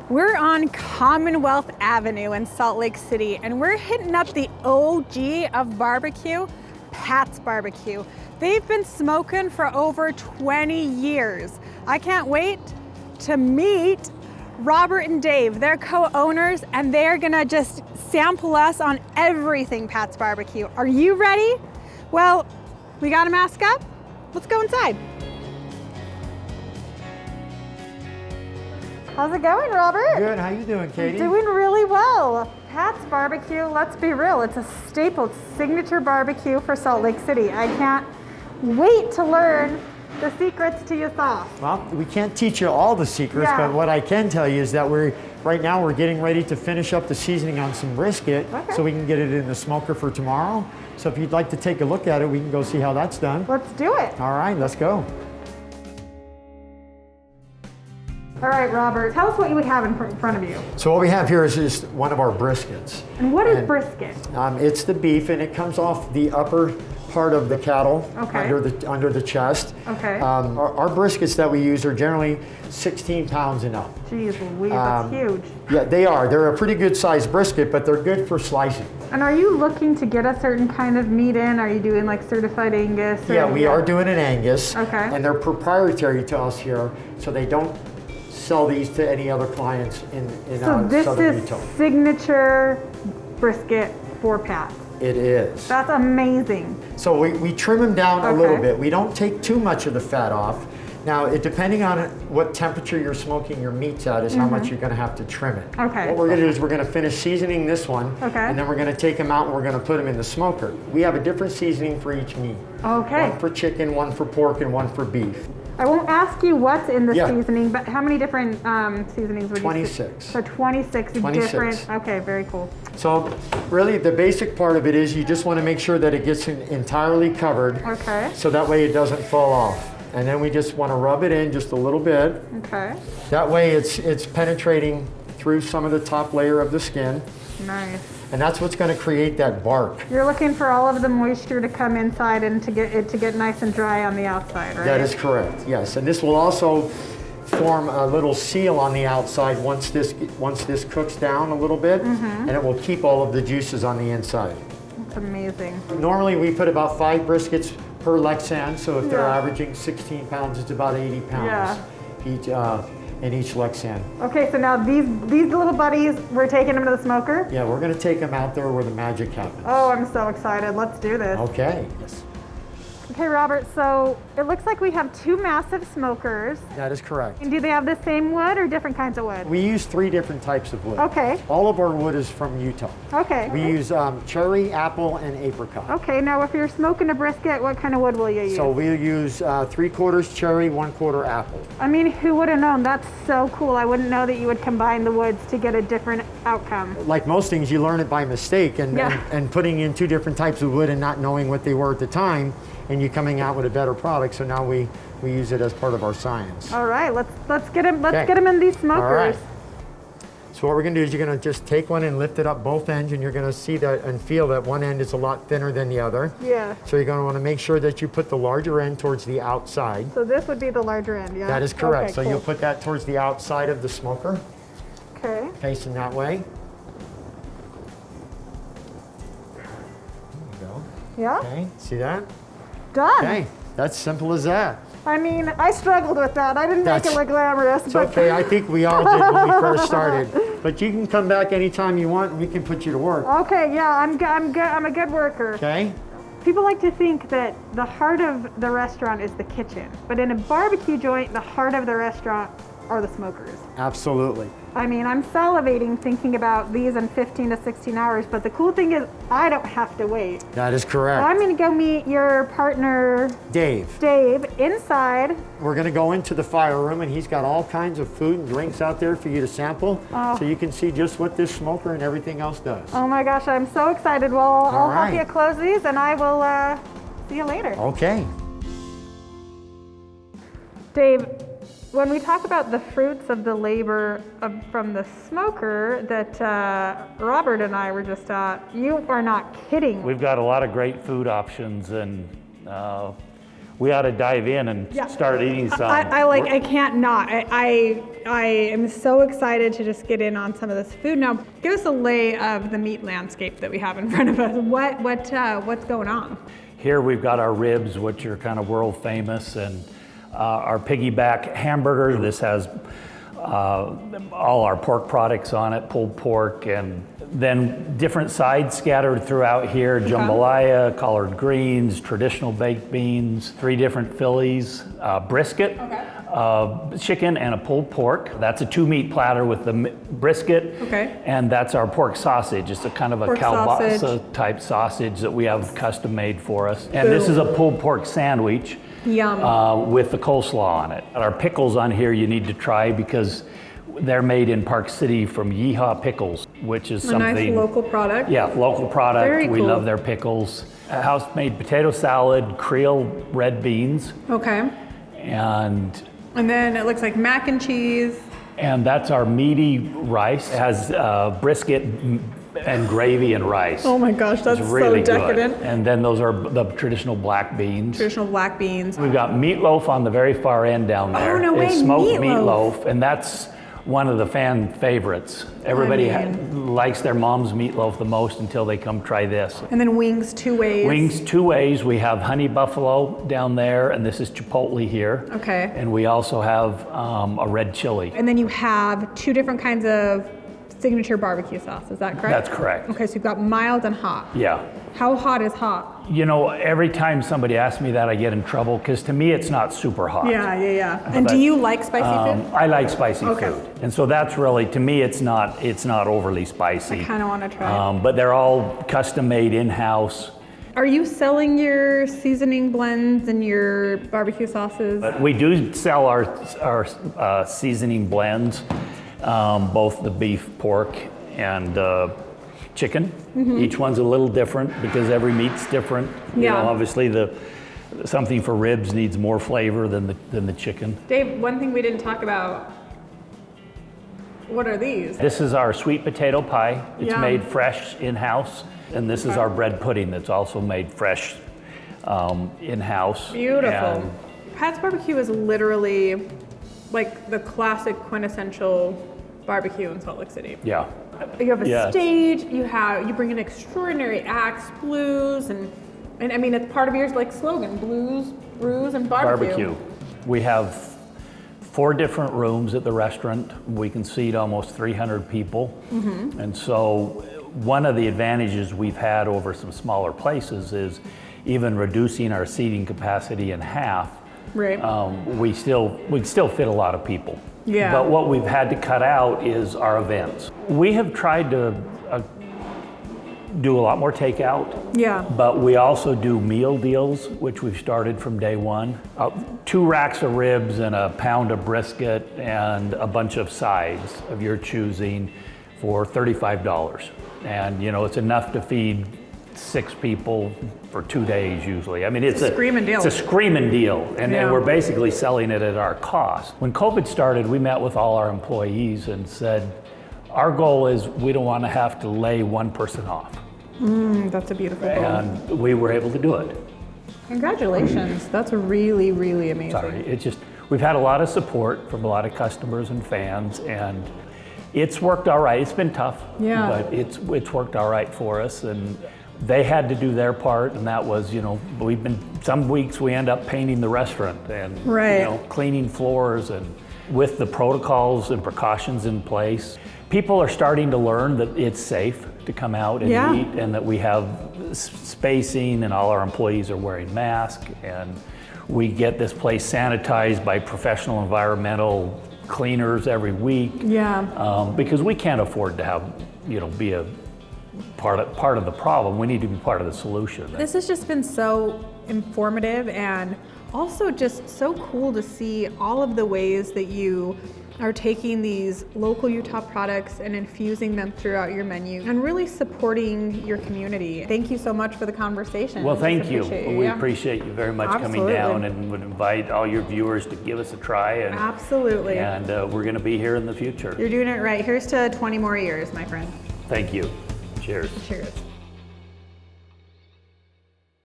We're on Commonwealth Avenue in Salt Lake City, and we're hitting up the OG of barbecue, Pat's Barbecue. They've been smoking for over 20 years. I can't wait to meet Robert and Dave. They're co-owners, and they're gonna just sample us on everything Pat's Barbecue. Are you ready? Well, we got a mask up. Let's go inside. How's it going, Robert? Good, how you doing, Katie? Doing really well. Pat's Barbecue, let's be real, it's a staple, signature barbecue for Salt Lake City. I can't wait to learn the secrets to your sauce. Well, we can't teach you all the secrets, Yeah. but what I can tell you is that right now we're getting ready to finish up the seasoning on some brisket, so we can get it in the smoker for tomorrow. So if you'd like to take a look at it, we can go see how that's done. Let's do it. All right, let's go. All right, Robert, tell us what you would have in front of you. So what we have here is just one of our briskets. And what is brisket? It's the beef, and it comes off the upper part of the cattle, Okay. under the chest. Okay. Our briskets that we use are generally 16 pounds and up. Jeez Louise, that's huge. Yeah, they are. They're a pretty good sized brisket, but they're good for slicing. And are you looking to get a certain kind of meat in? Are you doing like certified Angus? Yeah, we are doing an Angus. Okay. And they're proprietary to us here, so they don't sell these to any other clients in So this Southern is Utah. signature brisket for Pat. It is. That's amazing. So we trim them down a Okay. little bit. We don't take too much of the fat off. Now, depending on what temperature you're smoking your meats at is how much you're gonna have to trim it. Okay. What we're gonna do is we're gonna finish seasoning this one, Okay. and then we're gonna take them out and we're gonna put them in the smoker. We have a different seasoning for each meat. Okay. One for chicken, one for pork, and one for beef. I won't ask you what's in the Yeah. seasoning, but how many different seasonings would you 26. So 26 different. Okay, very cool. So really the basic part of it is you just want to make sure that it gets entirely covered. Okay. So that way it doesn't fall off. And then we just want to rub it in just a little bit. Okay. That way it's penetrating through some of the top layer of the skin. Nice. And that's what's going to create that bark. You're looking for all of the moisture to come inside and to get it to get nice and dry on the outside, right? That is correct, yes. And this will also form a little seal on the outside once this cooks down a little bit, and it will keep all of the juices on the inside. That's amazing. Normally we put about 5 briskets per Lexan, so if they're Yeah. averaging 16 pounds, it's about 80 pounds Yeah. in each Lexan. Okay, so now these little buddies, we're taking them to the smoker. Yeah, we're gonna take them out there where the magic happens. Oh, I'm so excited. Let's do this. Okay. Yes. Okay, Robert, so it looks like we have 2 massive smokers. That is correct. And do they have the same wood or different kinds of wood? We use 3 different types of wood. Okay. All of our wood is from Utah. Okay. We use cherry, apple, and apricot. Okay, now if you're smoking a brisket, what kind of wood will you use? So we'll use 3/4 cherry, 1/4 apple. I mean, who would have known? That's so cool. I wouldn't know that you would combine the woods to get a different outcome. Like most things, you learn it by mistake, and Yeah. and putting in 2 different types of wood and not knowing what they were at the time, and you coming out with a better product. So now we use it as part of our science. All right, let's get them. Let's Okay. get them in these smokers. All right. So what we're gonna do is you're gonna just take one and lift it up both ends, and you're gonna see that and feel that one end is a lot thinner than the other. Yeah. So you're gonna wanna make sure that you put the larger end towards the outside. So this would be the larger end, yeah? That is correct. Okay, So cool. you'll put that towards the outside of the smoker, Okay. facing that way. There you go. Yeah. Okay, see that? Done. Okay, that's simple as that. I mean, I struggled with that. I didn't make it look glamorous, It's but okay, I think we all did when we first started. But you can come back anytime you want and we can put you to work. okay, yeah, I'm good. I'm a good worker. Okay? People like to think that the heart of the restaurant is the kitchen, but in a barbecue joint, the heart of the restaurant are the smokers. Absolutely. I mean, I'm salivating thinking about these in 15 to 16 hours, but the cool thing is I don't have to wait. That is correct. I'm gonna go meet your partner, Dave, Dave, inside. we're gonna go into the fire room and he's got all kinds of food and drinks out there for you to sample. Oh. So you can see just what this smoker and everything else does. Oh my gosh, I'm so excited. Well, I'll help right. you close these and I will see you later. Okay. Dave, when we talk about the fruits of the labor from the smoker that Robert and I were just at, you are not kidding. We've got a lot of great food options, and we ought to dive in and start eating some. I can't not. I am so excited to just get in on some of this food. Now, give us a lay of the meat landscape that we have in front of us. What's going on? Here we've got our ribs, which are kind of world famous, and our piggyback hamburger. This has all our pork products on it, pulled pork, and then different sides scattered throughout here, jambalaya, collard greens, traditional baked beans, 3 different Phillies, brisket, chicken, and a pulled pork. That's a 2-meat platter with the brisket, and that's our pork sausage. It's a kind of a kielbasa type sausage that we have custom made for us. And this is a pulled pork sandwich. Yum. With the coleslaw on it. Our pickles on here you need to try because they're made in Park City from Yeehaw Pickles, which is something. A nice local product. Yeah, local product. Very we cool. love their pickles. A house-made potato salad, Creole red beans. Okay. And then it looks like mac and cheese. And that's our meaty rice. It has brisket and gravy and rice. Oh my gosh, that's really so decadent. Good. And then those are the traditional black beans. Traditional black beans. We've got meatloaf on the very far end down there. Oh, no way, it's smoked meatloaf. And that's one of the fan favorites. Everybody likes their mom's meatloaf the most until they come try this. And then wings 2 ways. Wings 2 ways. We have honey buffalo down there, and this is chipotle here. Okay. And we also have a red chili. And then you have 2 different kinds of signature barbecue sauce, is that correct? That's correct. Okay, so you've got mild and hot. Yeah. How hot is hot? You know, every time somebody asks me that, I get in trouble because to me it's not super hot. Yeah. And do you like spicy food? I like spicy food, and so that's really, to me, it's not overly spicy. I kind of want to try it. But they're all custom made in-house. Are you selling your seasoning blends and your barbecue sauces? But we do sell our seasoning blends, both the beef, pork, and chicken. Each one's a little different because every meat's different. You know, obviously something for ribs needs more flavor than the chicken. Dave, one thing we didn't talk about, what are these? This is our sweet potato pie. It's made fresh in-house. And this is our bread pudding that's also made fresh in-house. Beautiful. And Pat's Barbecue is literally like the classic quintessential barbecue in Salt Lake City. Yeah. You have a stage, you bring in extraordinary acts, blues, and I mean, it's part of your like slogan, blues, brews, and barbecue. We have 4 different rooms at the restaurant. We can seat almost 300 people. And so one of the advantages we've had over some smaller places is even reducing our seating capacity in half. Right. We still fit a lot of people. Yeah. But what we've had to cut out is our events. We have tried to do a lot more takeout. Yeah. But we also do meal deals, which we've started from day one. 2 racks of ribs and a pound of brisket and a bunch of sides of your choosing for $35. And you know, it's enough to feed 6 people for 2 days usually. I mean, it's a screaming deal. It's a screaming deal, and we're basically selling it at our cost. When COVID started, we met with all our employees and said, our goal is we don't want to have to lay one person off. That's a beautiful goal. And we were able to do it. Congratulations. That's really, really amazing. Sorry, it's just, we've had a lot of support from a lot of customers and fans, and it's worked all right. It's been tough, but it's worked all right for us. And they had to do their part, and that was, you know, some weeks we end up painting the restaurant and you know, cleaning floors, and with the protocols and precautions in place, people are starting to learn that it's safe to come out and eat, and that we have spacing, and all our employees are wearing masks, and we get this place sanitized by professional environmental cleaners every week. Because we can't afford to have, you know, be a part of the problem. We need to be part of the solution. This has just been so informative, and also just so cool to see all of the ways that you are taking these local Utah products and infusing them throughout your menu and really supporting your community. Thank you so much for the conversation. Well, thank you. We appreciate you very much coming down, and would invite all your viewers to give us a try. And, And we're going to be here in the future. You're doing it right. Here's to 20 more years, my friend. Thank you. Cheers. Cheers.